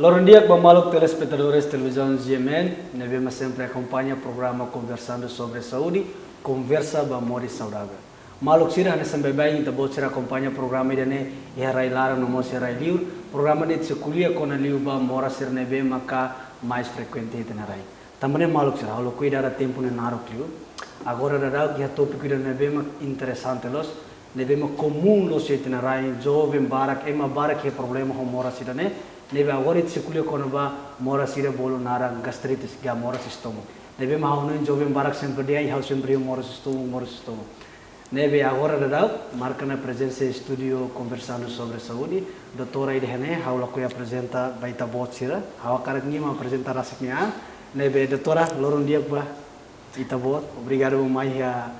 Loro dia Maluk telespectadores televisão GMN, neve sempre acompanha o programa Conversando Sobre Sau, conversa bamori saudável. Maluk sira hane sampai bayi kita bot sira acompanha o programa idane ya rai lara no mo sira liur, programa de sekulia kona liu ba mora sira neve maka mais frequente itena rai. Também Maluk sira, halo cuidar a tempo ne narok liu. Agora dará que a tópico de neve mak interessante los, neve mak comum los itena rai, jovem barak ema barak que problema ho mora sira ne. Nebe agora it sekulia kono ba mora sira bolo nara gastritis ga morsas estomuk. Nebe mahauno jovem barak sempre dia hau sempre morsas estomuk. Nebe agora dadau marca na presença estúdio conversando sobre saúde. Doutora Idhene hau laku ya apresenta baita bot sira. Hau karak ni ma apresenta rasaknya. Nebe doutora lorong dia ba ita bot. Obrigado mai ya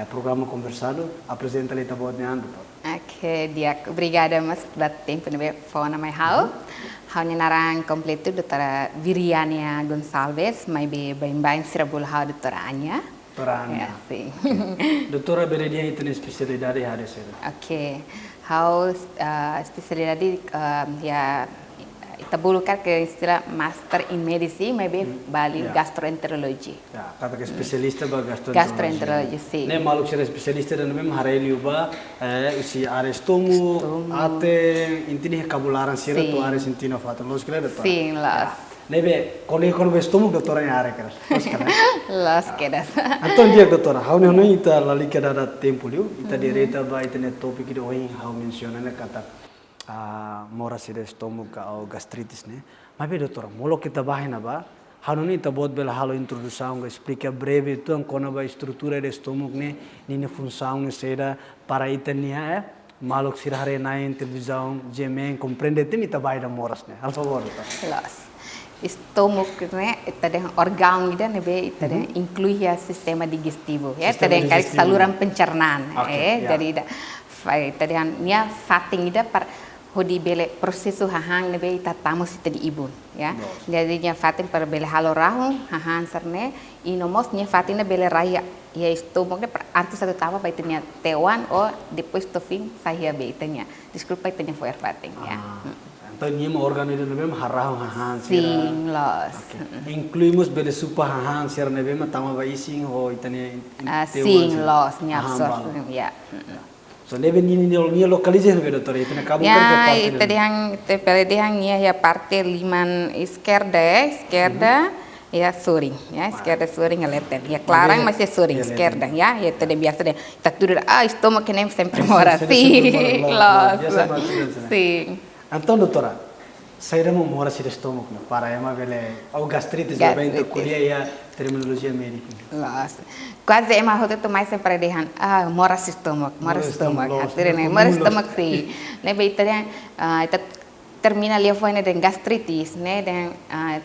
programa conversado. Apresenta ita botnya doutor. Oke, dia obrigada mas buat tempo nebe fona mai hau. Hau ni narang completo doutora Viriania Gonçalves, mai be bain sirabul hau doutora Anya. Doutora Anya. Sim. Doutora Beredia itu spesialidade ada sih. Oke, hau spesialidade ya kita bulukan ke istilah Master in Medicine, maybe Bali Gastroenterology. Ya, kata ke spesialista ba Gastroenterology, sih. Ne maluk sira spesialista dan memang hareli uba usi arestomu, ate intini kabularan sira tu ares intino fata los kira doutor. Sim, los. Nebe kono estomu doutora ya are kira. Los kira. Los kedas. Anton dia doutora, hau ne no ita lali kada da tempo liu, ita direta ba itene topik itu oi hau mensiona kata Morsas Estomuk ou gastritis né. Mas bem doutora, molo kita bahina ba, hanuni ta bot bela halo introdução, explica breve tu ang kona ba estrutura de estomuk né, nini função né será para itania maluk sirhare nain televisão, gemen compreende tem ita bahina moras né. Al favor doutor. Los. Estomuk né, tadi organ ida nebe tadi inclui ya sistema digestivo ya, tadi kali saluran pencernaan jadi tadi nia fating ida par hodi bele prosesu hahang nebe ita tamus ita di ibun ya. Jadi nya fating par bele halo rahu hahang serne inomos nya fating na bele raya ya estomuk ne antu satu tama ba itanya tewan o depois to fim sahia be itanya. Desculpa itanya for fating ya. Então nia organ itu nebe harahu hahang sira. Sim, los. Incluímos bele supa hahang sira nebe tama ba ising ho itanya tewan. Sim, los nya absorb ya. So nebe ni localize nebe doutor itu na kabu ya itu dia ya parte liman esquerda ya suring ya esquerda suring alerta ya clarang masih suring esquerda ya itu dia biasa deh kita tudur estômago que nem sempre mora sim sim então doutora sairemos mora si estômago para ema bele ou gastritis bem to kuliah ya terminologia médica quase ema hote tu mais sempre dehan morsas estomuk akhirnya morsas estomuk sih ne be itanya ita termina lefuan dengan gastritis ne dan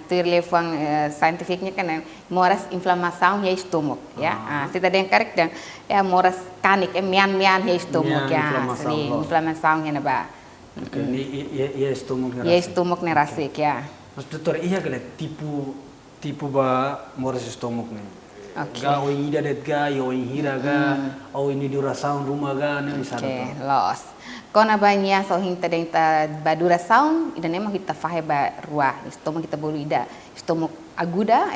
tu lefuan scientificnya kan moras inflamação ya estomuk ya kita den karek dan ya moras kanik mian ya estomuk ya inflamação ya ba ya estomuk ne rasik ya. Mas doutor iya kale tipu ba morsas estomuk ne. Ga o ida det ga yo hira ga o ini duração rumah ga ne misal. Oke, los. Kona banyak so hinta denta ba duração ida ne kita fahe ba rua estomuk kita bolu ida estomuk aguda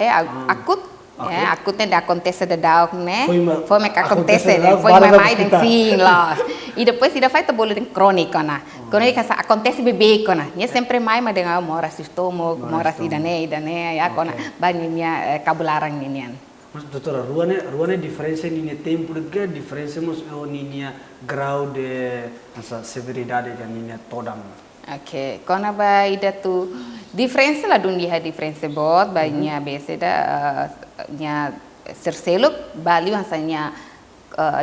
akut ya akutnya da acontece da dauk ne foi me que acontece ne foi mais den sim los e depois ida faz bolu den crônica na crônica acontece bebê kona nya sempre mais mas dengan morsas estomuk moras ida ne ya kona banyak kabularan ninian. Mas doutora, ruane diferença nini tempo de diferença mas nini grau de essa severidade que nini todam. Oke, kona ba ida tu diferença la dunia diferença bot banyak biasa da nya serseluk bali hasilnya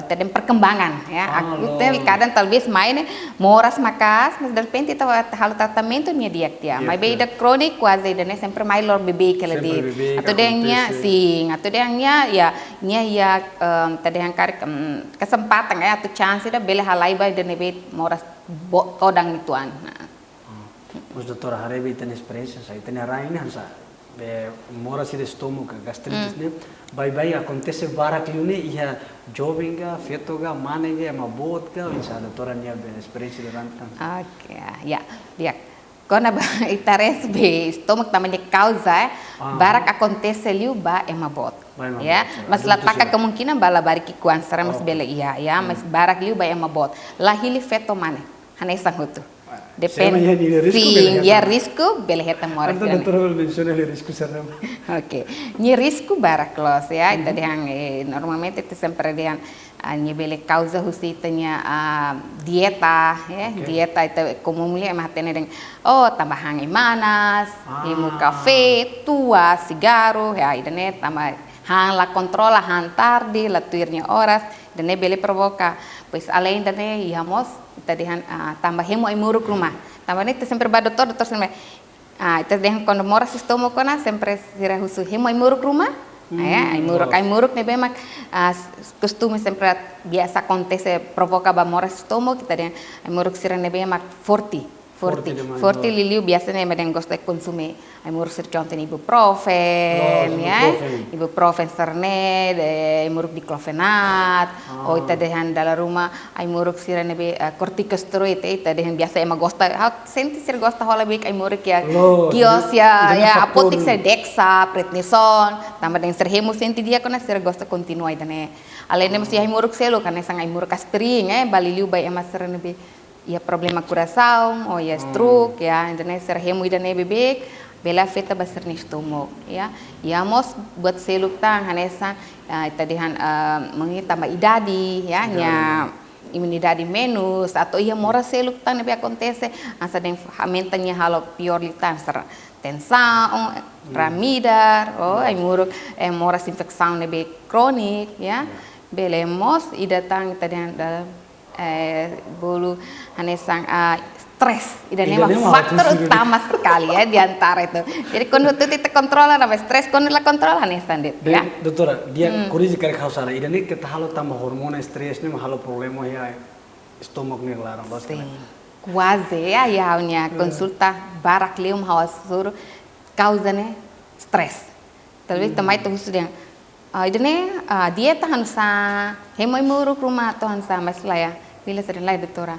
tadi perkembangan ya. Aku kadang talvez main moras makas, mas de repente itu hal tratamento nya dia. Mas beda kronik quase ida sempre mais lor bebê que ela de. Atau dia sim, atau dia ya tadi yang karik kesempatan ya atau chance ida bela halai ba ida nebe moras kodang ituan. Mas doutora Harebi tem experiência, sai tem rainha hansa. Morsas Estomuk gastritis ne bai acontece barak liune ia jovem ga feto ga mane ga ma bot ga insya doutora nia experiência durante. Oke, ya dia Quando itares be estômago também causa, barak acontece liu ba emabot. Ya, mas lataka kemungkinan bala bariki kuansara mas bela iya, ya, mas barak liu ba emabot. Lahili feto mane, hanesang hutu. Depende. Sim, ya risco bela heta mora. Anta doutora menciona o risco será. Ok, ni risco barak los ya, ita dihan normalmente itu sempre dihan ni bele causa husitanya dieta ya, dieta itu como mulher mah tenen tambahan manas, imu café, tua, cigarro, ya, idane tambah hang la controla hang tarde, la tuirnya horas, dane bele provoca, pues além dane íamos tadihan tambah hemo imuruk rumah, tambah itu sempre ba doktor sempre itu dihan quando moras estômago na sempre sira husu hemo imuruk rumah. Ai muruk ne bem costume sempre biasa acontece provoca ba moras estômago kita dia ai muruk sira ne bem forte liliu biasa ne meden gosta consume ai muruk sir conten ibuprofen ya ibuprofen serne ai muruk diclofenac o ita dehan dalam rumah ai muruk sira ne be corticosteroid ita dehan biasa ema gosta senti sir gosta hola bik ai muruk ya kios ya apotik sir dexa prednison tambah dengan serhemu senti dia kona sir gosta continua idane além de masih ai muruk selo kana sang ai muruk aspirin baliliu bai ema sir ne be ya problema coração ou ya stroke ya então serhemu idane bebek bela feta basar ni estômago ya íamos buat seluk tang hanesa ita dihan tambah idade ya nya imunidade menos atau ia mora seluk tang nabi acontece asa den mentanya halo pior litan ser tensão ramidar ai muruk mora infecção nabi kronik ya belemos idatang ita dihan bolu hanesang stres ini faktor utama sekali ya di antara itu. Jadi kalau kita kontrola nama stres, kalau la kontrola hanesan dit. Ya. Doktora, dia kurisi kare kau sana. Ini kita halo tambah hormon stres ni halo problema ya stomach ni larang bos kan. Quase ya nya konsulta barak leum hawas sur causane stres. Talvez também tu sudah ini dieta hansa hemoi muruk rumah atau hansa masalah ya. Bila sering lain doktora.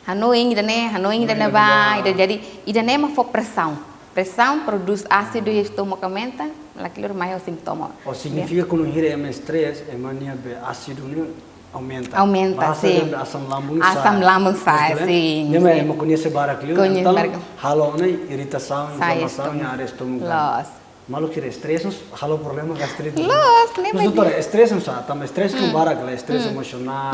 Hanoing idane ba, jadi idane ma fo pressão. Pressão produz ácido estômago aumenta, aquilo mais o sintoma. O significa que quando hira é stress, é mania be ácido aumenta. Aumenta, sim. Asam lambung sai, sim. Nema é conhece barakliu, então halo né irritação, inflamação na área estômago. Malu kira stres halo problema gastritis. Mas doutora, stres não sabe, também stres com barak lá, stres emocional,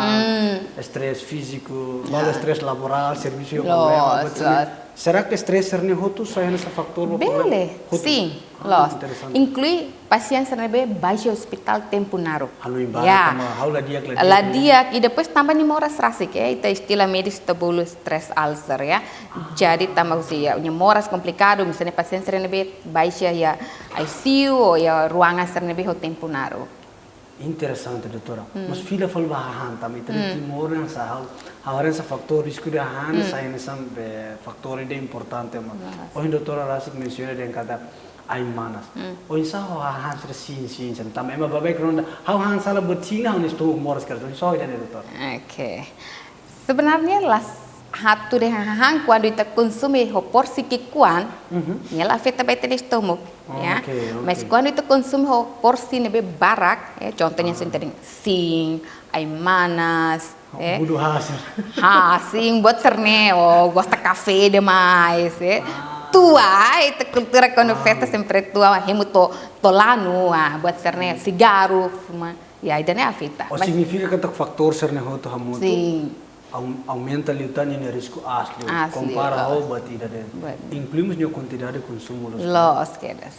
stres físico, malu stres laboral, serviço problema. Será que stres serne hotu sai nessa fator? Bele, sim, inclui pacientes serne baixo hospital tempo naro. Halo imbarak, halo la diak, e depois também ni moras rasik ya, itu istilah medis tabulu stress ulcer ya. Jadi tambah usia, moras complicado, misalnya pasien serne baixo ya ICU ou ya ruangan serne ho tempo naro. Interessante, doutora. Mas filha falou bahan também, tem moran sa hawaren sa faktor risco de han sa nessa faktor ide importante mas. Hoje doutora Rasik menciona den kata ai manas. Hoje sa han sa sin também mas background how han sala betina honis tu moras kerja. So ide doutor. Oke. Sebenarnya hatu de hang quando ita consome ho porsi kikuan, ela afeta baita de estômago, ya. Mas quando ita consome ho porsi nebe barak, contohnya sentering sing, ai manas, budu hasil. Sing buat serne, gosta café demais, tua, ita cultura quando festa sempre tua, hemu tolano, buat serne cigarro, fuma, ya, idane afeta. O significa que faktor serne ho to hamutu. Sim. Aumenta liutan yang risco asli compara ao batida de incluímos a quantidade de consumo los quedas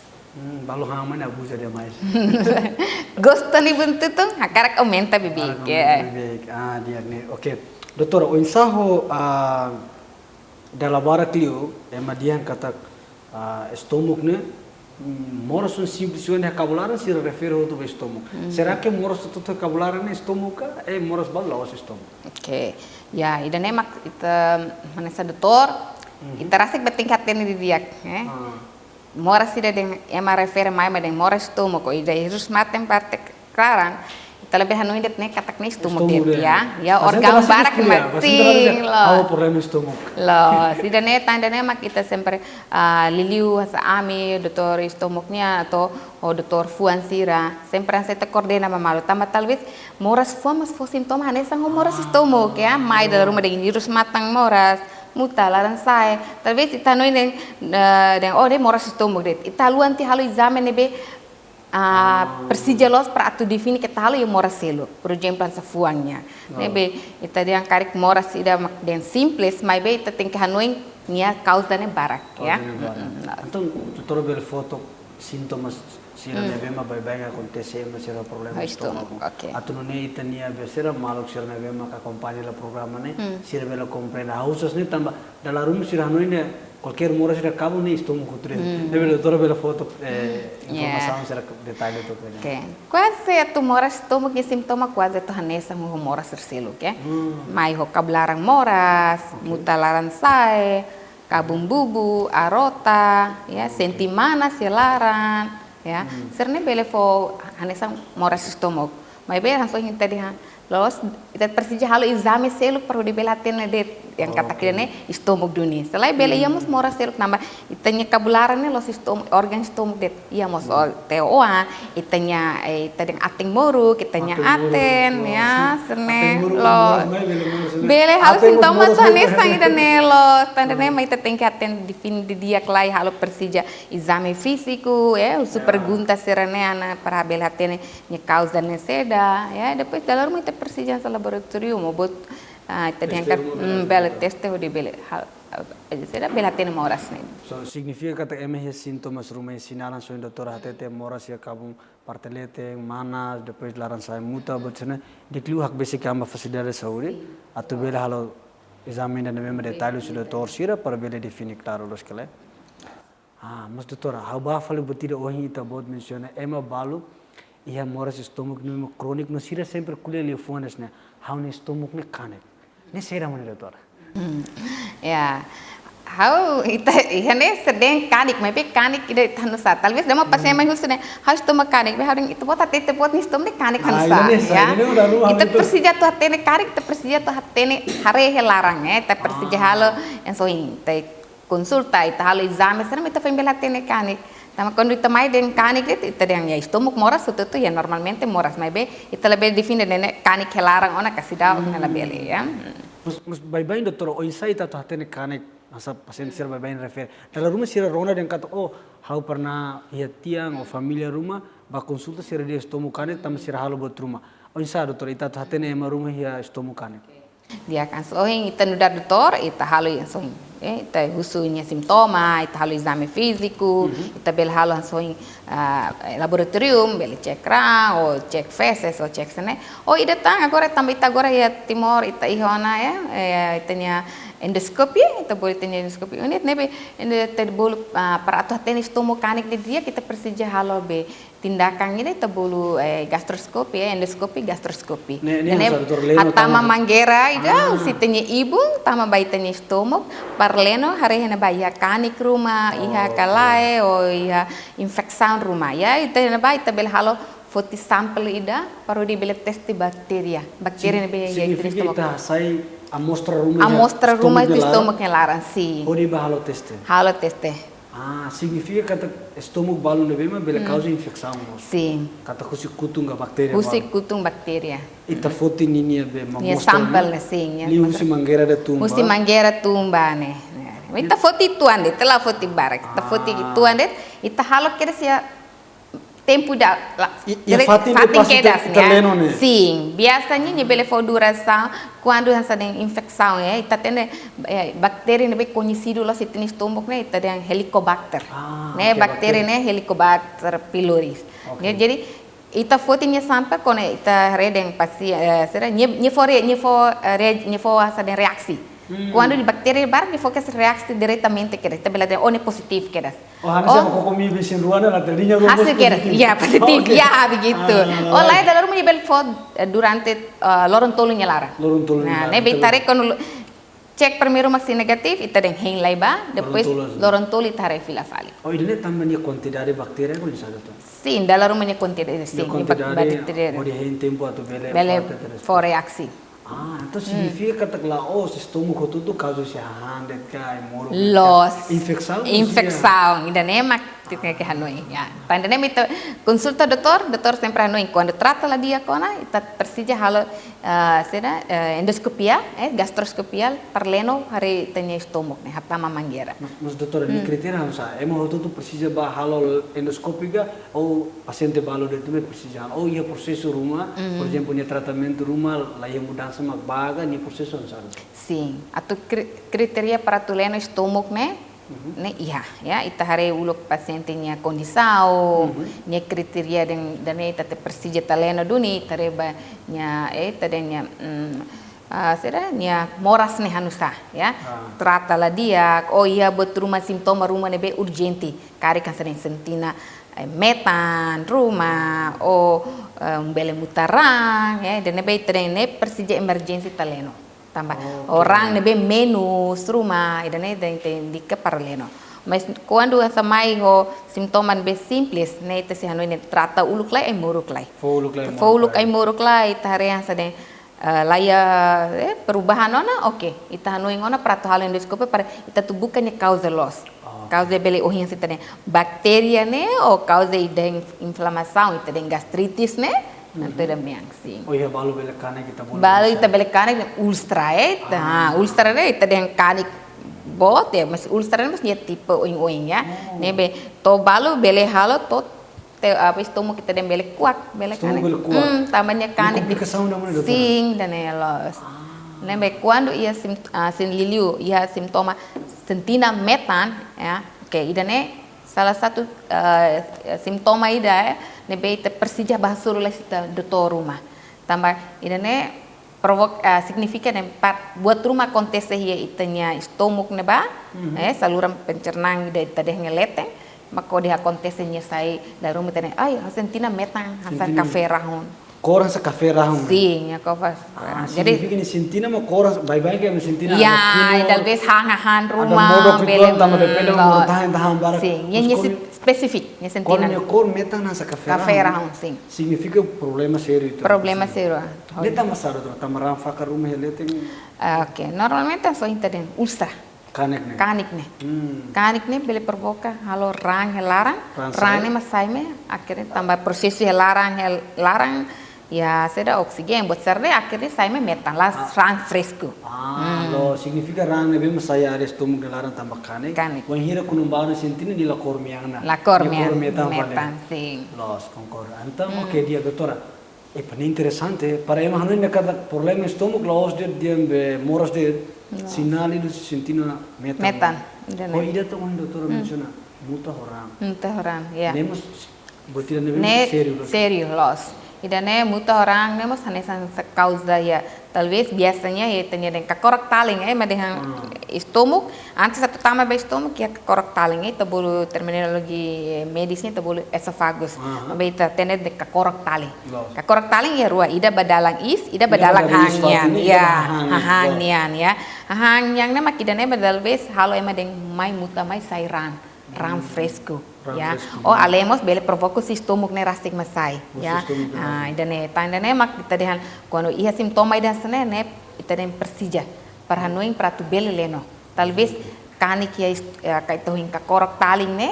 balu haman abusa demais gosto ni buntutu hakarak aumenta bibik dia ne oke doutor o ensaho dalla barakliu emadian kata estômago ne moras simplesmente vocabulario se refere ao teu estômago. Será que moras tu vocabulario ne estômago moras balas estômago? Oke. Ya, ida nemak ita manesa doutor, ita rasik bertingkat ini dia, Moras ida deng ema refere mai ma deng moras estômago, ida Jesus matem parte claran, Ita lebih hanuin det ne katak ne stomuk Stomuk det deh. ya organ barak masing Apa problem stomuk? Lo, si dane tanda ne mak kita sempre liliu hasa ami doktor stomuknya atau doktor fuan sira sempre saya te coordena mamalo tama talvez moras fuan mas fo sintoma hanesa ho moras stomuk ya mai dalam rumah dengan virus matang moras muta laran sai talvez ita noin den de moras stomuk det ita luan ti halu examen nebe persija los para atu defini que tal e moras selo por exemplo essa fuannya nebe ita dia karik moras ida mak den simples mas be ita tem que hanoin nia causa ne barak ya Então, doutor ver foto sintomas sira nebe ma bye acontece mas sira problema estômago atu no ne ita nia besera malok sira nebe ma acompanha o programa ne sira bela compreende houses ne tamba dalla room sira hanoin ne qualquer mora sira cabo ne estômago tre nebe doutor ver foto informação sira detalhe to okay quase tu mora estômago que sintoma quase tu hanesa mo mora serselo ke mai ho kablarang moras mutalaran sai kabumbubu arota ya sentimana silaran ya serne bele fo hanesa moras estômago mai be hanso hinta dia los ita persija halo exame selo perlu dibelatin de yang kata kirane estômago dunia selai bele íamos moras selo namba itanya kabularan ne los organ estômago det íamos teoa itanya ita deng ating moru kitanya aten ya serne lo bele halo sintoma tu hanesa ida ne lo tanda ne mai ita tem que aten defini de dia klai halo persija exame físico ya su pergunta serane ana para bele atene ne causa ne seda ya depois dalam ita persija sa laboratorium obot tadi angkat bela teste di bela seda bela tene moras ne so significa que MH sintomas rumah sinaran so doutor hatete moras ya kabum partelete mana depois laran sai muta botene dikliu hak basic amba facilidade saúde atu bela halo exame na mesma detalhe so doutor sira para bela definir claro los que mas doutor how ba falo botida ohi ita bot menciona ema balu ia moras estômago no crônico no sira sempre colhe lefones né how ne estômago ne kane ne sera mane doutor ya how ita ihane sedeng kanik mai be kanik ide tanusa talvez dama pasien mai husne how estômago kanik be haring itu bota tete bot ni estômago kanik hanusa ya ita persija tu hatene kanik ita persija tu hatene hare helarang ita persija halo yang so ita konsulta ita halo exame serem ita fembela tene kanik Tama quando ita mai den kanik ita yang ya estômago moras tu ya normalmente moras mai be ita lebih define den kanik helarang ona kasida ona lebih ya. Mas bye doutor o insight atau hatene kanik asa pasien sira bye refer. Dalam rumah sira rona den kata how pernah ia tiang o familia rumah ba konsulta sira dia estômago kanik tam sira halo bot rumah. O insight doutor ita hatene ema rumah ia estômago kanik. Dia kan sohing ita nudar doutor ita halo yang sohing ita husunya simptoma ita halo exame físico ita bel halo sohing laboratorium bel cek rang o cek feces o cek sene ida tang agora também ita agora ya timor ita ihona ya itanya endoscopia ita boleh tanya endoscopia unit nebe ita boleh para atu hatene estômago kanik de dia kita persija halo be tindakan ini tebulu gastroskopi endoskopi gastroskopi. Hatama manggera ida si tanya ibu tama bayi tanya stomach parleno hari hena bayi kanik rumah iha kalai o iha infeksaan rumah ya ita hena bayi tabel halo foti sampel ida paru dibeli testi bakteria bakteri ne bayi ya significa sai amostra rumah itu stomachnya laran si. O di halo teste. Halo teste. Significa que estômago balu nebema bela causa infecção. Sim. Kata kusi kutung bactéria. Kusi kutung bactéria. Ita foti ninia be mamostra. Sampel sim. Li usi mangueira de tumba. Usi mangueira tumba ne. Ita foti tuan de, tela foti barak. Ita foti tuan de, ita halo kira sia tempo da fatin kedas né? Sim, biasanya nyebele for duração quando essa tem infecção ita tem bactéria bem conhecido lá se tem estômago né ita tem helicobacter né bactéria né helicobacter pylori jadi ita fotinya sampai kone ita redeng pasti será nyefo asa den reaksi quando di bakteri bar di fokus reaksi diretamente que ita bela one positif que das harusnya kok komi bisin ruana la tadinya hasil kira ya positif ya begitu oleh dalam rumah bel fod durante lorong tolunya lara lorong tolunya nah ne betare kon Cek primeiro masih negatif, ita deng heng lai ba, depois lorontoli tare fila fali. Oh, ini tambahnya quantidade bakteri kalau di sana tuh. Sim, dalam rumahnya quantidade sim, bakteri. Oh, dia heng tempo atau Bele for reaksi. Ah, itu significa kata oh, estômago tudo causa se handet kai moro. Los. Infecção. Ainda nem que Hanoi. Ya. Ainda nem itu consulta dokter sempre Hanoi. Quando trata la dia kona, ita persija halo sera endoscopia, gastroscopia parleno hari tanya estômago ne hatama mangueira. Mas doutor, ini kriteria hamsa. Emo tudo persija ba halo endoscópica ou paciente balo de tudo persija. Ou ia processo rumah, por exemplo, nia tratamento rumah, lá ia mudança magbaga, nia processo hamsa. Sim, atau kriteria para tuleno estômago ne ne iya ya ita hare ulok pacientenya kondisau nya kriteria dan ita te persija taleno duni tareba nya tadenya sera nya moras ne hanusa ya trata la dia oh iya buat rumah simptoma rumah ne be urgenti kari kan sering sentina metan rumah bele mutarang ya dan be trene persija emergency taleno tambah orang nebe menus rumah idane indica paralelo mas quando essa mai ho sintoma nebe simples ne ite se hanoi ne trata uluk lai muruk lai foluk ai muruk lai tarean sade laya perubahan ona oke ita hanoi ngona prato hal endoskope para ita tubuhkannya causa loss causa bele ohin sitane bakteria ne o causa ida inflamação ita den gastritis ne nanti ada meangsing. Oh iya, balu belek kanek kita boleh. Balu kita belek kanek ulstra ulstra itu yang kanek bot ya, mas ulstra mas dia tipe oing ya. Nebe to balu belek halo to apa estômago kita den belek kuat belek kanek. Tambahnya kanek di sing dan elos. Nebe quando ia sin liliu ia simptoma sentina metan ya. Oke, idane salah satu simptoma ida nebe ita persija bahasa oleh dokter rumah tambah idane signifikan empat buat rumah kontese ya itanya estômago neba saluran pencernaan ida ita deh ngelete maka dia kontesenya sai da rumah tane ay sentina metan hasan kafe rahon Koran sa kafe rahon. Sim, ya kofas. Jadi significa ni sentina mo koran bye-bye kayak sentina. Ya, talvez hangahan rumah. Ada modo kituan tambah depende mo tahan barak. Sim, nya spesifik, nya sentina. Koran metan sa kafe rahon, sim. Significa problema sério itu. Problema sério. Leta masaro tu, tamaran fakar rumah leteng. Oke, normalmente só entendem ulstra. Kanik ne bele provoca halo rang larang ne masai me akhirnya tambah proses larang ya seda oksigen buat serne akhirnya saya me metan las rang fresco lo significa rang ne be masai ada estômago larang tambah kanik wan hira kunum baru sentina di la cormiana metan sim los concor antamo que dia doutora paling interessante para ema hanoi ne cada problema estômago los dia moras de sinal itu sentina metan. Oh ida tuh dokter menciona muta orang, ya. Nemos betul nemos serius los. Ida ne muta orang nemos hanesan causa ya. Talvez biasanya ya tanya dengan kakorak taling madehang estômago. Antes satu tama ba estômago ya kakorak taling itu bolu terminologi medisnya itu bolu esophagus. Mabita tenet de kakorak taling. Kakorak taling ya rua ida badalang ida badalang hangyan ya. Hangyan ya. Hangyan na makidane badalves halo deng mai muta mai sairan. Ram fresco, ya. Oh, alemos bele provoca si estômago ne rastik masai, ya. Idane tandane mak itadehan quando ia sintoma ida sene ne itaden persija para hanoing pratu bele leno. Talvez kanik ya kaito hinka korok taling ne,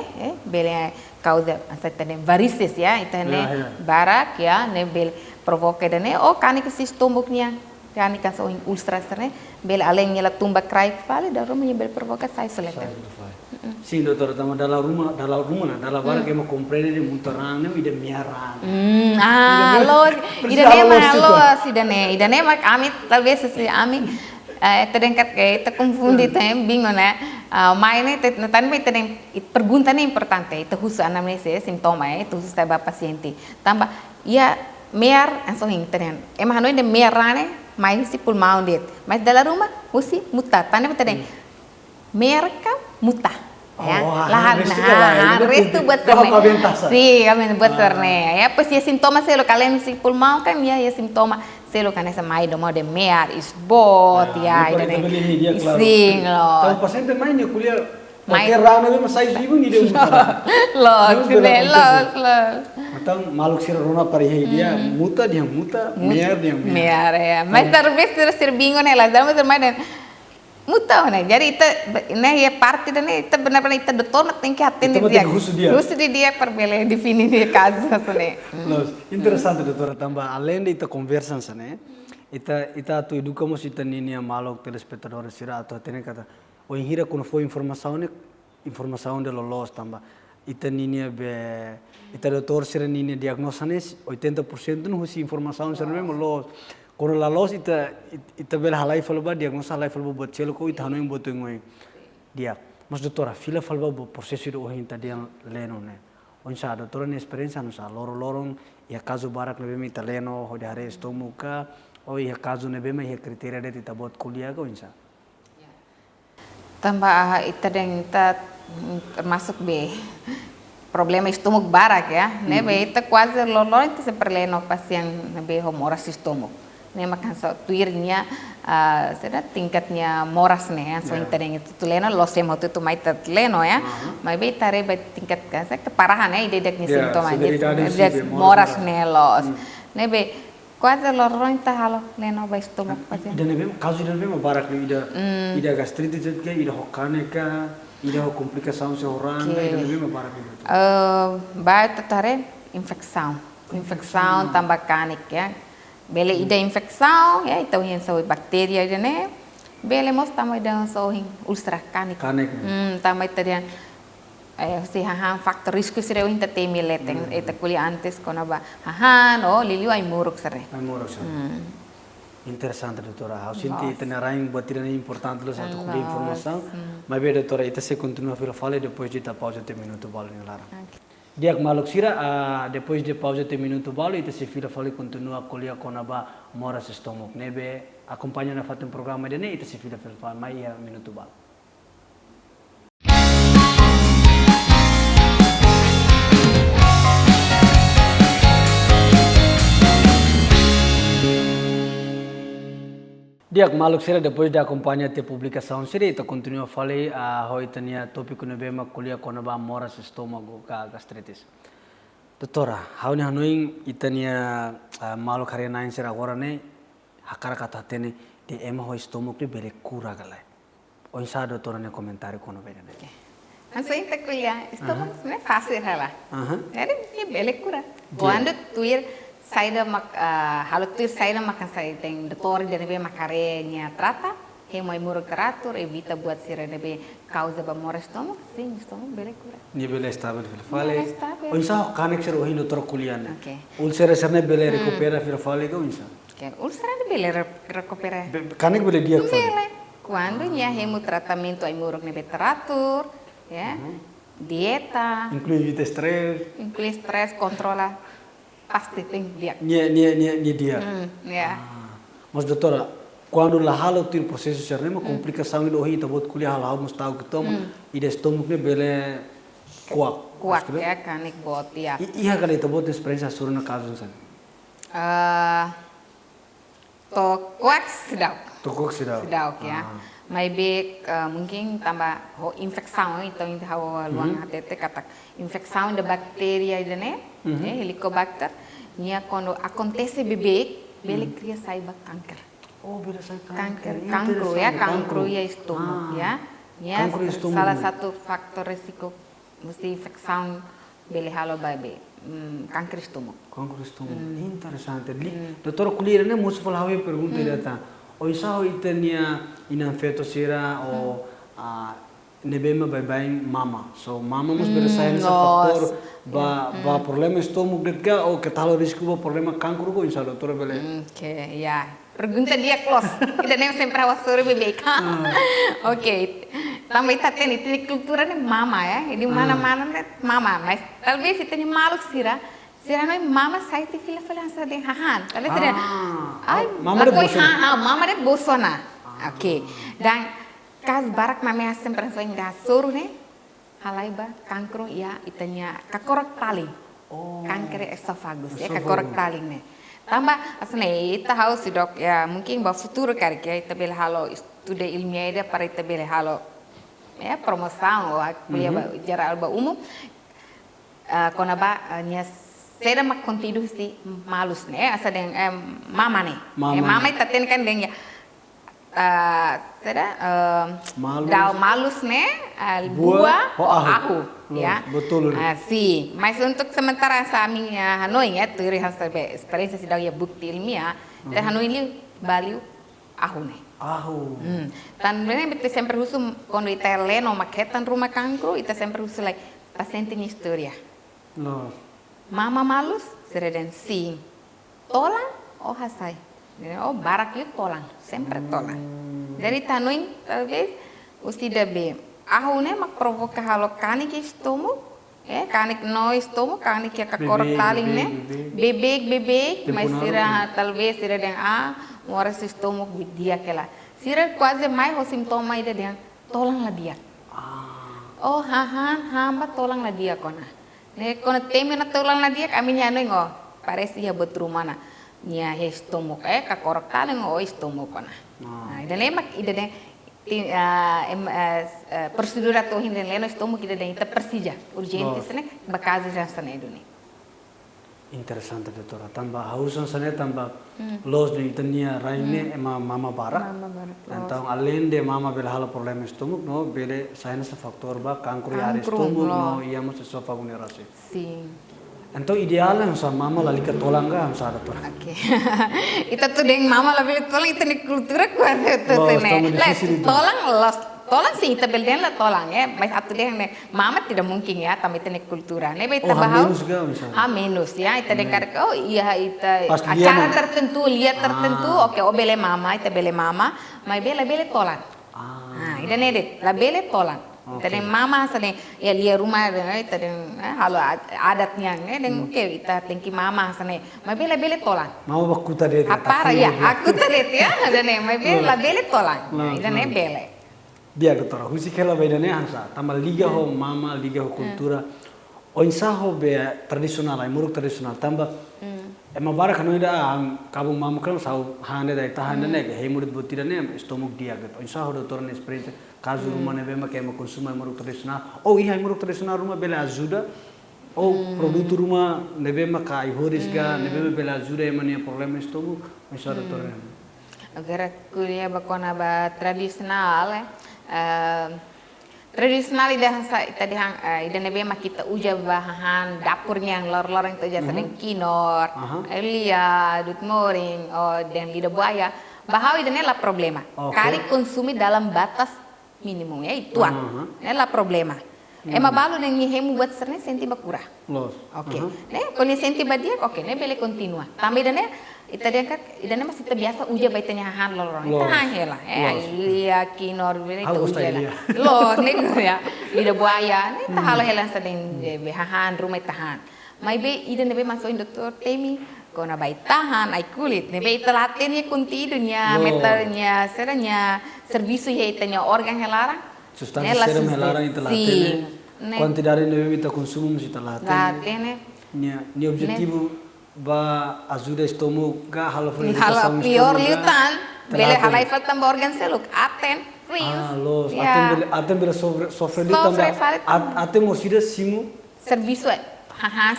bele causa asa itaden varices ya, itane barak ya ne bele provoca idane oh kanik si estômago nia. Kanik kan so ulstra sene bele aleng nyela tumba crai vale da rumah bele provoca sai seleta. Sim, doutora, estamos dalam rumah, dalam barang que me comprei de muito rang, ide miarang. Idane mak ami talvez si ami terdengar kayak terkonfundi bingung na. Mai tan me terden pergunta ne importante, itu khusus anamnesis sintoma itu khusus taba paciente. Tambah ia mear anso hing terden. Emang hanoi de mearane mai si pulmão det. Mas dalam rumah musi muta, tane terden. Mear ka muta. Ya, lahan resto buat terne. Sí, kami buat terne. Ya, pues ya sintoma se lo kalian si pulmão kan ya sintoma selo kan essa mai do de mear isbot ya ida sing lo. Então paciente mais ne kuliah pakai rana mesmo sai vivo ni dia muta. Lo, lo. Então maluk sira rona para dia muta mear dia mear. Mear ya. Mas talvez ser bingo nela, dalam mais muta né. Jadi ita né ya parte da né ita benar-benar ita doutor tem que atender dia. Russo dia para bele definir dia caso né. Interessante doutora tambah além de ita conversam né. Ita tu educamos ita ninia maluk telespectadores sira atau tene kata o hira quando foi informação de lolos tambah ita ninia be ita doutor sira ninia diagnosanes 80% não husi informação sira mesmo los quando la los ita bela halai falba diagnosa halai falba buat celo ko ita hanu buat ngoi dia mas doutora fila falba bo processo do hinta dia leno ne onsa doutora ne experiência no sa lorong ya caso barak lebe mi leno ho de hare estomuka o ya caso ne be ma ya kriteria de ita buat kuliah ko onsa tambah ita deng ita termasuk be problema estomuk barak ya nebe ita quase lolo ita seperti no pasien nebe moras estomuk ne makan so tuirnya seda tingkatnya moras ne so ita deng itu tuleno lo sem hotu tu mai leno ya mai be tare be tingkat kan sa keparahan ya ide dek ni simptoma moras ne los nebe quase loro ita halo leno ba estomuk pasien ida nebe caso ida nebe barak ida gastritis ke ida hokane ka ida komplikação se orang ida nebe barak ba tare infecção tambah kanik ya bele ida infecção ya itu yang so bakteria ida ne bele mos tambah ida so ulcera kanik tambah tadi si hahan faktor risiko sere o hinta temi leteng eta kuliah antes kona ba hahan liliu ai muruk sere interessante doutora how sinti tenerain batirana importante lo satu kuliah informação mas bem doutora ita se continua a falar depois de pausa de minuto balo ni lara dia maluk sira depois de pausa de minuto balo ita se fila fala continua kuliah kona ba moras estomuk nebe acompanha na fatem programa de ne ita se fila fala mai minuto balo Dia maluk sira depois da acompanha te publicação sira ita continua a falar hoi tania tópico no bema kuliah kona ba moras estômago ka gastritis. Doutora, hau ni hanuing itania maluk hari nain sira agora ne hakara kata tene de ema hoi estômago ni bele cura galai. Onsa doutora ne komentari kono bene ne. Anso inte kuliah estômago ne fácil hala. Jadi dia bele cura. Quando tuir saída halo tuir saída makan saya tem doutor de nebe macarenya trata hemoi muro teratur evita buat sira nebe causa ba moras estômago sim estômago bele cura ni bele estável fale onsa kanek sira ohin doutor kuliah ne ulcera sira bele recupera fira fale ko onsa ulcera bele recupera kanek bele dia bele quando nya hemo tratamento ai muro nebe teratur ya dieta inclui stress controla pasti tem dia. Dia. Ya. Mas doutora, quando la halo tir processo serrema complicação do hita bot kuliah halo mustau ketoma ida estômago ne bele kuak ya kanik bot ya. Iya kali itu bot experiência surna caso san. To kuak sedau ya. Maybe mungkin tambah infecção então luang HTT kata infecção de bactéria ida ne helicobacter nia quando acontece bebê bele cria saiba câncer bele sai cancro ya estômago ya salah satu faktor risiko mesti infecção bele halo bebê câncer estômago interessante doutor kuliah ne musu falar eu pergunta data oisa itania inanfeto sira o nebema bye mama so mama mus beresai nessa faktor ba problema estômago detka o que tal risco ba problema cancro ko insya doutor bele ya pergunta dia close tidak nem sempre awas sore bebê também tá tendo cultura de mama ya di mana-mana mama mas talvez itanya maluk sira não é mama sai te fila falança de hahan talvez tidak mama de bosona dan kas barak mame sempre so inga soru ne halaiba cancro ya itanya kakorok taling kanker esophagus ya kakorok taling ne Tambah asne ita harus dok ya mungkin bah futuro kari ya ita bela halo studi ilmiah ida para ita bela halo ya promoção ou kuliah jarak alba umum kona ba nya seda mak conteúdo si malus ne asa deng mama ne mama ita ten kan deng ya seda dau malus ne buah aku ya betul sim mas untuk sementara kami Hanoi ya teri hasil experiência sidang ya bukti ilmiah dan Hanoi ini baliu aku nih tan benar kita sempre uso quando ita leno maquetan rumah cancro ita sempre uso like paciente ni historia mama malus sereden sim tolang oh hasai oh barak itu tolang sempre tolang dari Hanoi talvez usti dabe aku ne mak provoca halo kanik estômago kanik no estômago kanik ya kakorok taling ne bebek mas sira talvez sira deng morsas estomuk dia kela sira quase mais o sintoma ida deng tolang lah dia oh hamba tolang lah dia kona ne kona teme na tolang lah dia kami nyano ngo parece ya betrumana nya estômago kakorok taling o estômago kona ida lemak ida deng prosedur atau hindan leno estômago kita dan kita persija urgente sana bakaza já sana itu nih interessante doutora tambah hausan sana tambah los de itania raine mama barak então além de mama bela halo problema estômago no bele saína sa faktor ba cancro ya estômago no íamos só vulnerase sim então ideal é sa mama lali ke tolang ga sa doutora ita tuh deng mama lebih tolang ita ni kultura kuat itu nih tolang sih ita belden lah tolang ya mas atu deh mama tidak mungkin ya tapi ita ni kultura nih ita bahau minus ya ita dengar oh iya ita acara tertentu lihat tertentu oke oh bele mama ita bele mama mai bele tolang ida nih la bele tolang Tadeng mama sadeng ya lia rumah tadeng halo adatnya deng ke kita tengki mama sane mai bele tolang mama bakku tadi apa ya aku tadi ya dane mai bele tolang dane bele dia doutora husi kela bedane ansa tambah liga ho mama liga ho kultura o insaho be tradisional ai muruk tradisional tambah ema bara kanu ida kabung mama kan sau hande dai tahande ne he murid botidane stomach dia gitu insaho doutora ne experience caso rumah nebe ma kema konsuma muruk tradisional oh iya muruk tradisional rumah bela ajuda produto rumah nebe ma kai horis ga nebe bela ajuda emania problema estômago insaho doutora ne agora kuliah bakona ba tradisional tradisional ida nebe ma kita uja bahan dapurnya yang lor-lor yang tuja sering kinor elia dut moring dan lidah buaya bahwa ida nela problema kali konsumi dalam batas minimum ya itu nela problema ema balu nengi hemu buat serne senti bakura oke ne koni senti badia oke ne bele continua tambe dane ita masih terbiasa uja baitanya han lorong ita hela lia kinor bele itu uja los ne ya lidah buaya ne ta halo hela sedeng behahan rumah tahan mai be ida nebe masuk dokter temi kona bai tahan ai kulit nebe ita latenya contidunya metalnya seranya serviço ya itanya organ helarang substansi serum helarang ita latenya quantidade nebe ita consumo ita latenya ni objetivo ba ajuda estômago ga halo pior liutan bele halai faltam organ seluk aten los aten bele sofre também aten morsida simu serviço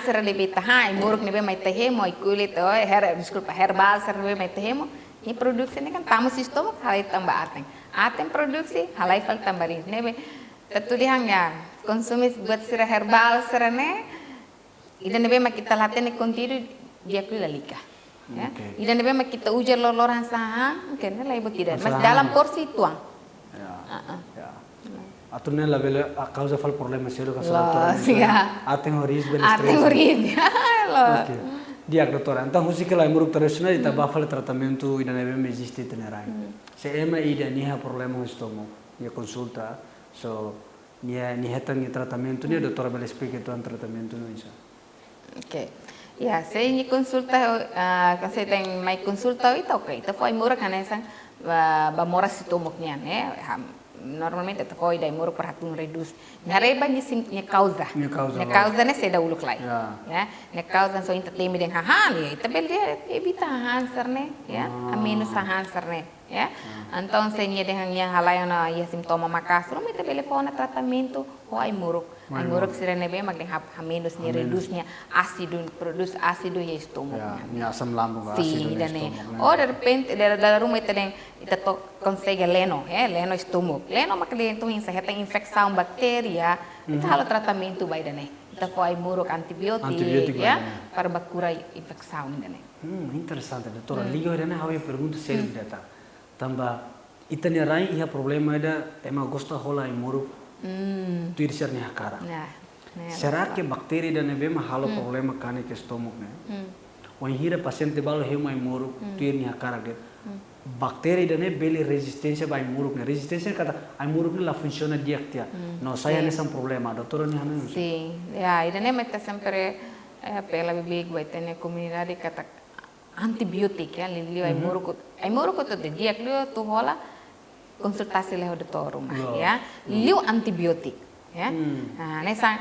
ser lebih tahan muruk nebe mai tehemo kulit desculpa herbal ser nebe mai tehemo ini produksi ini kan tamu sistem halai tambah aten produksi halai fal tambarin nebe tertulihan ya konsumis buat sira herbal serane ida nebe ma kita latene kontidu dia kulalika ya ida nebe ma kita ujar loloran saha mungkin lai tidak mas dalam porsi tuang atau ne la bele a causa fal problema serio ka sala aten horis bele stress aten horis dia doutora então husi kala muruk tradisional ita ba fal tratamento ida nebe me existe tenerai se ema ida niha problema no estômago ia consulta so ni hetan ni tratamento ni doutora bele explica tu tratamento no isa okay ya saya ni consulta kasi teng mai consulta ita okay ita foi murah kan esa ba morsas estomuk nian normalmente te foi dai moro para tu reduz. Ngareba ni causa. Ni causa ne seda uluk lai. Ya. Ni causa so inta temi den hahan ya. Ita bel dia evita hahan serne ya. A menos hahan serne ya. Entonces nya dengan halayana ya sintoma makasro me te telefona tratamento ho ai moro. Ai moro sirene be mag den ha menos ni reduznya ácido produz ácido ya estômago. Ya, ni asam lambung ácido ya estômago. Oh, de repente da rumah ita den ita to consegue leno, leno estômago. Leno makli então insa heta infecção bactéria, ita halo tratamento vai dane. Ita foi muro antibiótico ya para bakura infecção dane. Interessante, doutora. Liga dane hawe pergunta sério data. Tamba ita ni rai ia problema ada tema gosta hola muro. Tu irser ni hakara. Será que bakteri dan bema halo problema kane ke stomach ne? Wan hira paciente balo hema muro tu ir ni hakara de. Bakteri dan bele resistência vai muro ne. Resistência kata ai muro ne la funciona diactia. No saya ne sam problema, doutor ni hamen. Sim, ya, idane meta sempre pela bibig vai tene comunidade kata antibiotik ya lili ai muro ko to de diaclio tu hola konsultasi lewat dokter rumah ya liu antibiotik ya nessa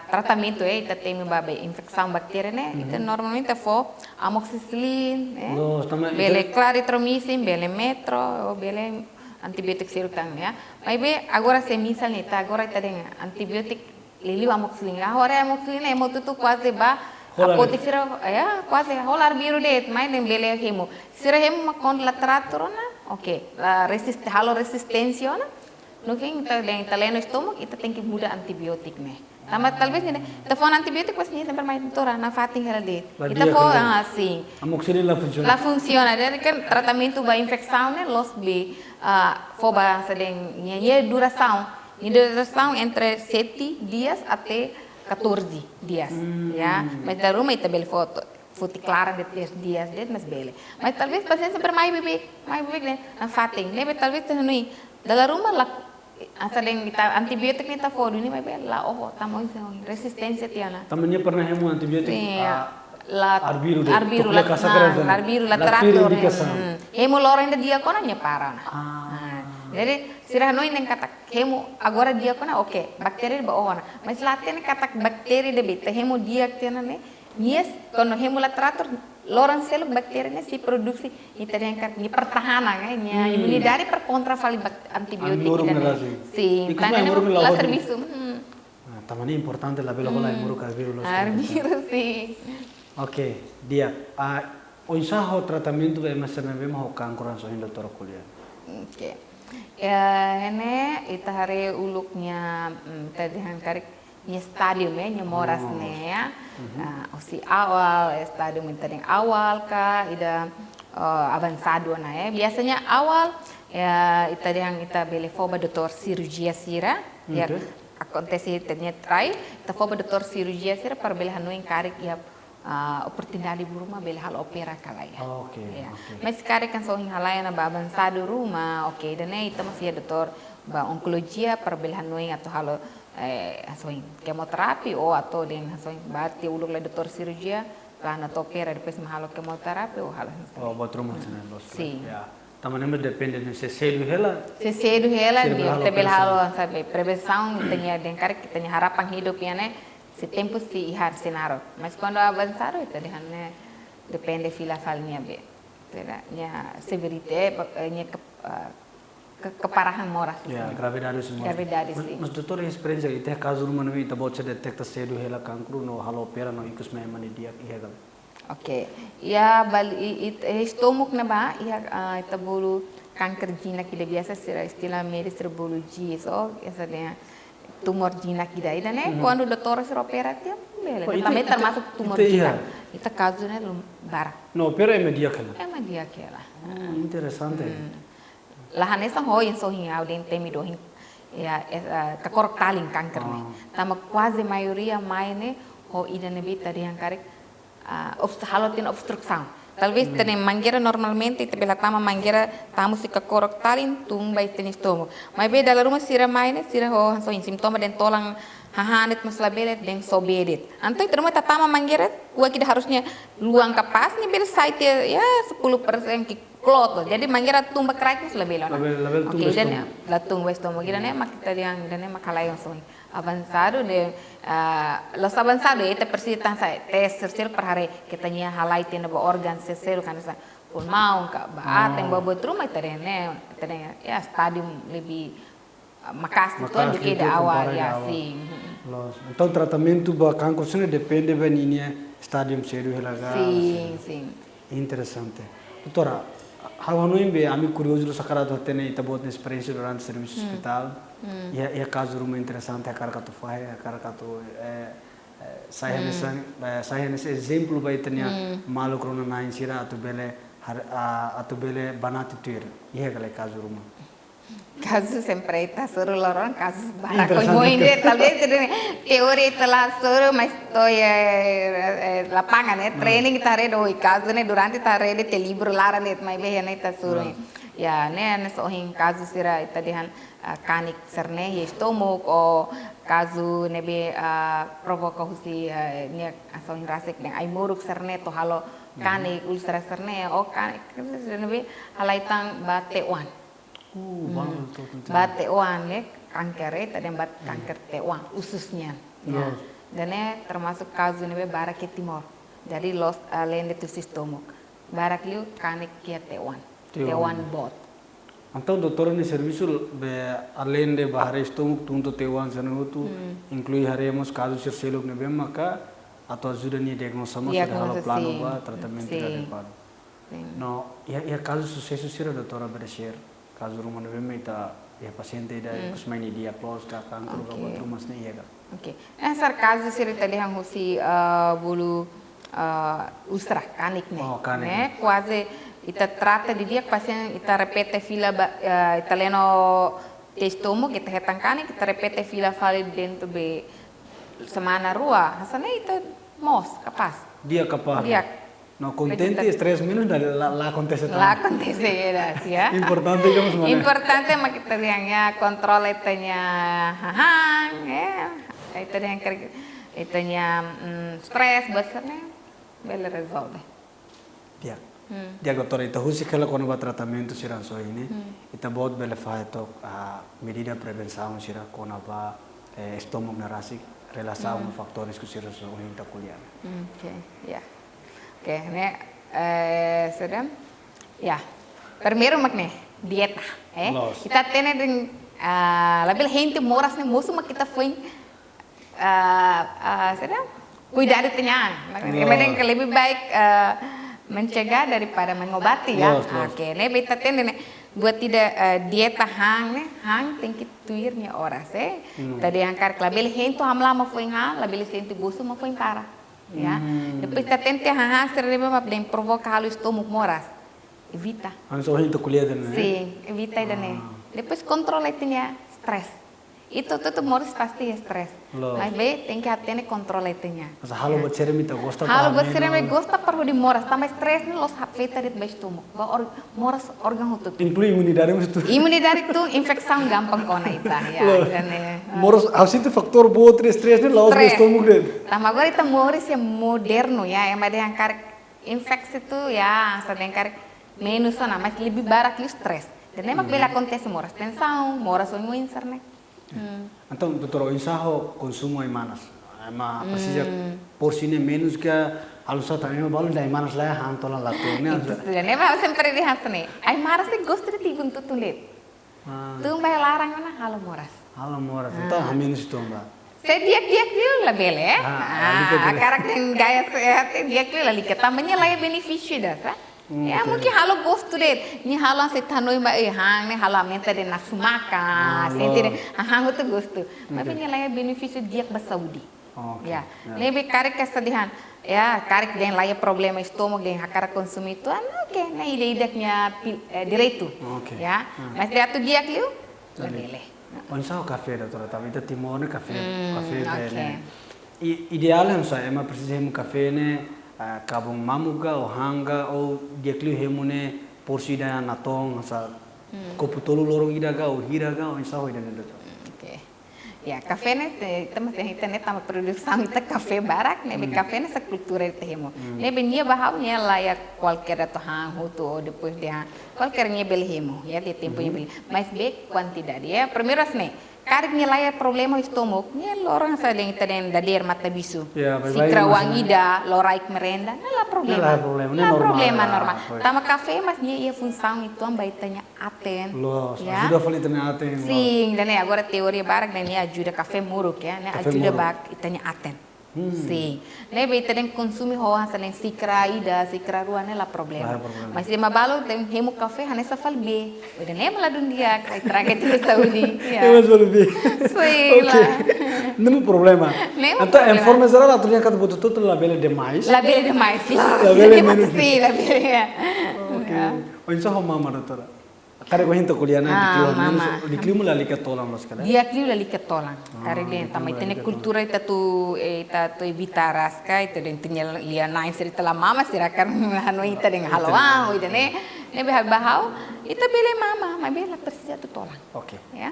tratamento ita tem babe infecção bacteriana ita normalmente fo amoxicillin bele claritromycin bele metro ou bele antibiotik sirutan ya mas agora se misal neta agora ita den antibiotik liu amoxicillin agora amoxicillin é muito tu quase ba apotek sira ya quase rolar biru det mas nem bele hemo sira hemo con la tratorona. Oke, halo resistência, no que italiano estômago, ita tem que mudar antibiotik nih. Tambah talvez ini, telefon antibiotik pas ni tempat main tora, na fating hal det. Ita fo sim. Amoxicillin la funciona. La funciona, dari kan tratamento ba infecção né, los be fo ba sedang nya duração. Ni duração entre 7 dias até 14 dias, ya. Mas da rumah ita bel foto. Futi clara de 3 dias det mas bele. Mas talvez paciente sempre mai bibig ne na fating. Nebe talvez tenui dala rumah la asa deng kita antibiotik ni ta fodu ni mai bele la tamo resistência tiana. Tamanya pernah hemu antibiotik la arbiru la teratur. Hemu loren de dia kona nya parana. Jadi sirah noi neng katak hemu agora dia kona oke bakteri ba ona. Mas latene katak bakteri de beta hemu dia tiana ne. Yes, quando hemolatrator, loran selo bacterianya si produksi ita yang ni pertahanan nya imunidade per contra fali antibiotik si la serviço. Tamani importante la bela hola imuru ka virus. Arbiru si. Oke, dia o insaho tratamento be masana be mo kanker so hindo toro kuliah. Oke. Ya, ini ita hari uluknya tadi hangkarik nya stadium nya moras ya. Si awal stadium yang awal kah ida avançado ya. Biasanya awal ya ita bele foba doutor cirurgia sira ya acontece tanya trai ita foba doutor cirurgia sira para bele hanu karik ya oportunidade buruma bele hal opera kala ya. Mas karik kan sohin halaya na ba avançado rumah dan ita masih doutor ba oncologia para bele hanu atau halo ações quimioterapia ou atau dengan ações bate uluk le doutor cirurgia karena topera depois mahalo quimioterapia ou halo buat rumah sana los sim taman nem depende de se cedo hela dia tebel halo sabe prevenção tinha dengar que tinha harapan hidup ya ne se tempo si ihar senaro mas quando avançaram itu dehane depende fila falnya be nya severité nya keparahan moras. Ya, gravidade semua. Gravidade sim. Mas doutor experiência itu caso rumah nabi ita bocah detecta cedo hela cancro no halo pera no ikus me mani dia ihegal. Oke. Ya estômago na ba ita bulu kanker jinak ida biasa istilah medis herbologi so essa dia tumor jinak ida né quando o doutor se opera dia bele também termasuk tumor jinak. Ita caso né barak. No, pera é mediakela. É mediakela. Interessante. Lahan esa hoy sohin auden temido ya kakorok taling kanker ne tama quase maioria mai ne ho ida ne bita di hankarik halotin obstrução talvez tene mangueira normalmente te bela tama mangueira tamu si kakorok taling tumba itene estômago mas be dalam rumah sira mai ne sira ho sohin simptoma den tolang hahanit maslabelet den sobedet antai terus tama mangueira gua kita harusnya luang kapas ni bel site ya 10% kloto. Jadi mangira tumba crack lebih lona. Level Oke, dan latung Estomuk dan mak kita yang dan makalai yang soi. Avançado de los avançado ete persita sai tes terceiro per hari kita nya halai tena ba organ terceiro kan sa pulmão ka ba tem ba truma terene ya stadium lebih makas itu do que da awal ya sim. Então tratamento ba cancro sene depende ba ninia stadium cedo helaga. Sim. Interessante. Doutora, hawanoin be ami curioso lo sakarato tene itabot na experiência durante serviço hospital. Ya caso rumah interessante akar katu fai akar katu saya nesse exemplo vai tenia malu krona na insira atu bele banati tuir. Iya kale caso rumah. Caso sempre está soro loron caso para coinvolver talvez teoria telah soro mas lapangan training tare do caso ne durante tare de te libro lara net mai be ne ta soro ya ne so hin caso sira itadihan kanik serne estomuk o caso nebe provoca husi ne aso hin rasik ne ai muruk serne to halo kanik ulcer serne o kanik nebe halaitang batewan bat T1 ya kanker tadi bat kanker T1 ususnya ya. Dan termasuk kasus ini barak timor jadi lost lende tu sistemuk barak liu kanik kia T1 bot. Então doutor ni serviço be além de bahare estomuk tunto T1 sanu tu inclui haremos casos serseluk ne bem maka atau ajuda ni diagnosa mas halo plano ba tratamento adequado. No ya casos sucesso sira doutora bershare caso rumah nebe ita ya paciente da kusmaini diagnos ka cancro ka outro mas ne iya. Oke. Sar caso sira tadi hang husi bulu ustra kanik ne quase ita trata di dia pasien ita repete fila ita leno testomo kita hetang kanik kita repete fila fali dentro be semana rua hasane ita mos kapas dia kapal dia no contente stress menos la acontece era ya importante como semana importante mak kita yang kontrol itanya hahang itu yang itanya stres besarnya bela resolve dia doutora ita husi kala kono ba tratamento siran so ini ita बहुत bela faeto medida prevenção sira kono ba estômago narasik relação fatores que sira so ita kuliah Oke, sedang, ya. Primeiro makne dieta, Kita tene den lebih gente moras ne musuh mak kita foi sedang cuidar de tenang. Kemudian lebih baik mencegah daripada mengobati ya. Oke, ne beta tene buat tidak dieta hang tem que tuirnya horas Tadi angkar lebih gente hamla ma foi hang, lebih gente busu ma foi para. Ya, depois kita tente hahaser lembra bem provoca halo estômago moras, evita. Anso hinto kuliah dan. Sim, evita dan Depois controla itnya stres. Itu moras pasti stres. Mas be tem que atender controla itnya. Mas halo buat ceremita gosta. Halo buat ceremita gosta perlu di moras, tambah stres nih los afeta dit be estômago. Moras organ hutu. Inclui imunidade itu. Imunidade itu infeksi gampang kona ita ya. Moras harus itu faktor buat stres nih laos estômago deh. Tambah agora itu moras yang moderno ya, yang ada yang karek infeksi itu ya, sedang karek menos sana, mas lebih barak lu stres. Dan memang bela acontece moras tensão, moras sonho inserne. Então, doutor, o ensaio consumo em manas. Mas precisa porsinya menos que halus também mau balon dari manas lah hantolan laku ne. Dan memang sempre di hasne. Ai maras ni gosto de tibun tutulit. Tu mbak larang mana halo moras. Halo moras. Então, menos itu mbak. Saya diak dia lah bele. Karakter gaya sehat diak dia lah lihat. Tambahnya lah benefisi dah. Ya mungkin halo gosto deh, ni halo se tanoi mbak hang, ni halo amenta de nasumaka, senti de hang itu gosto. Tapi ni lah benefício dia ke Saudi. Ya, lebih karek kesedihan, ya karek den lah problema estômago den hakara konsumir itu, oke, nah ide-idenya direito. Ya, mas dia tu dia kliu, lebih. Onsa kafe doutor, tapi itu timone kafe ne. Idealnya saya emang precisamos kafe ne. Kabung mamuga o hanga o diakliu hemune porsi da natong sa koputolo lorong idaga o hiraga o insau ida. Oke. Ya, café estamos internet tama produção ita café barak, nebe café nessa cultura temo. Nebe nia bahau nia lá ya qualquer atohan hutu ou depois de qualquer nia belhemo, ya de tempo nia bel. Mas be quantidade, ya. Primeiro assim, cara nia lá ya problema estômago, nia lorang sa leng tenen dader mata bisu. Si krawangida, loraik merenda, nela problema. Nela problema normal. Tama café mas nia ia função itu ambai tanya aten. Ya. Ajuda fali tanya aten. Sim, dan agora teoria barak dan ajuda café muruk ya, ajuda bak itanya aten. Sim, né be tenen consumi hoa sa nen sikra ida, sikra rua nela problema. Mas se mabalo tem hemu café hanesa fal be. Udah nem lá dunia kai traga di Saudi. Ya. Mas fal be. Sim, lá. Não problema. Então, em forma geral, a tulinha cada botou tudo labele demais. Labele demais. Labele menos. Sim, labele. Okay. Onde só mama doutora? Kare ko hinta kuliah di klimu la likat tolang los kala. Dia klimu la likat tolang. Kare den tamai tene kultura ita tu evitar raska ita den tinya lia nain cerita la mama sirakan hanu ita den halawang ida ne bahau ita bele mama, mas bela precisa tu tolang. Okay. Ya.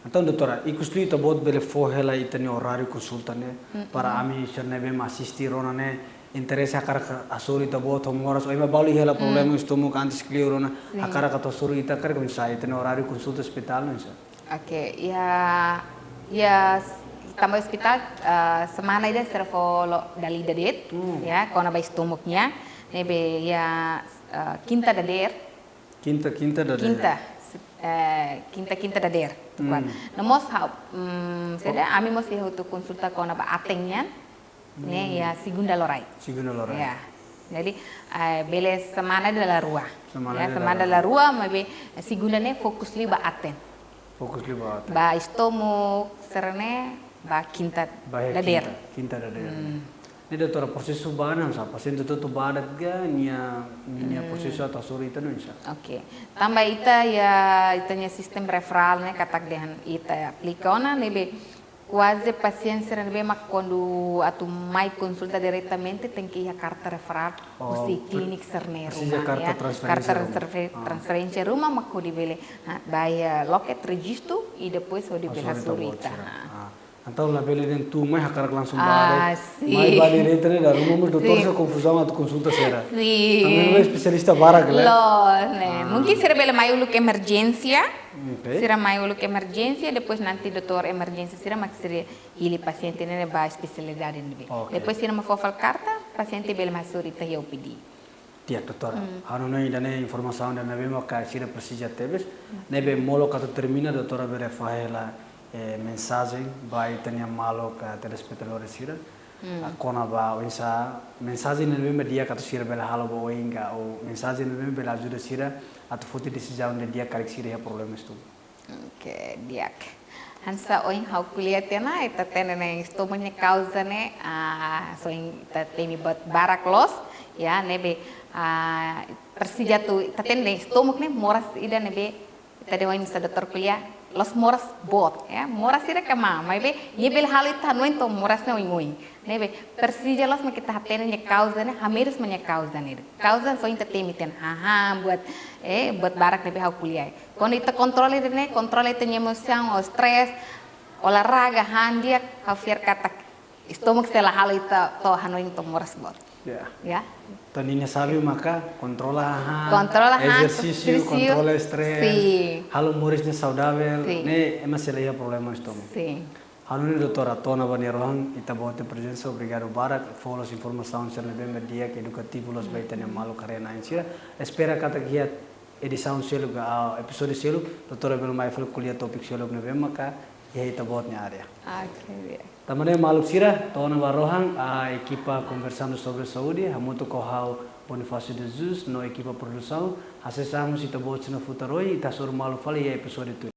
Então, doutora, e costui ta bot bele forrela ita ne horário consulta ne para ami cherne bem assistir ona ne interesse akar asuri ta bot homoras oi ma bali hela problema estômago antes clear ona akar ka to suru ita kar com sai ita ne horário consulta hospital não sei. Okay, ya tambah hospital semana ida servo dali dadet ya kona ba estômagnya nebe ya quinta dader. Quinta dader. Quinta dader. No mos seda ami mos ya untuk konsulta kona ba atengnya ne ya segunda lorai. Ya. Jadi bele semana de la rua. Semana de la rua mabe segunda ne fokus li ba aten. Fokus li ba aten. Ba estômago serene ba quinta dader. Quinta dader. Ini doutora prosesu bana sa paciente tu badat ga nia prosesu atau suri itu nunsa. Oke. Tambah ita ya itanya sistem referral ne katak dehan ita aplicona nebe quase paciente serene mak quando atu mai consulta direttamente tem que ir a carta referral usi klinik serne rumah ya. Carta transferência rumah mak di bele by loket registro e depois o di bela surita. Então, lá bele den tu mais hakar langsung bale. Mais bale dentro ne da rumah doutor se confusão atau consulta será. Sim. Também é especialista barak lá. Lo, né. Mungkin será bele mai uluk emergência. Será mai uluk emergência, depois nanti doutor emergência será mak será hili paciente ne ba especialidade ne. Depois será ma fofal carta, paciente bele masuk ita eu pedi. Tiak doutora, anu nai dane informação da nebe maka sira precisa tebes, nebe molo kata termina doutora bere fahela mensagem vai tanya malo ka telespectadores sira. Kona ba wensa mensagem nebe media kata sira bela halo bo wenga o mensagem nebe bela ajuda sira atau foto decisão de dia karek sira ya problema itu. Okay, diak. Hansa oin hau kuliah tena ita tena ne estômago causa ne so ita temi barak los ya nebe persija tu ita tena ne estômago ne moras ida nebe ita de oin sa dokter kuliah los moras bot ya moras ida kama mai be yebel halit hanuin to moras ne oin nebe persija los me kita tena ne causa ne hamirus me causa ne causa so ita temi ten buat barak nebe hau kuliah quando ita controle ne controle tenya emoção o stress olahraga handia hafier kata estômago setelah hal ita to hanuin to moras bot ya. Taninya sabe maka controla exercício, controla estresse, halo murisnya saudável, ne emas selia problema estômago. Sim. Halo ni doutora Tona Banerohang, ita bote presença, obrigado barak, follow informação ser lebih media que educativo los baitanya malu karena insira. Espera kata kiat edição selo episode selo, doutora belum mai fal kuliah topik selo nebe maka ya ita botnya area. Okay. Tamannya maluk sira, Tona Barohang, a equipa Conversando Sobre Sau, hamutu kohau Bonifácio de Jesus, no equipa produção, acessamos ita bot na futaroi, ita sur malu fali ya episode tu.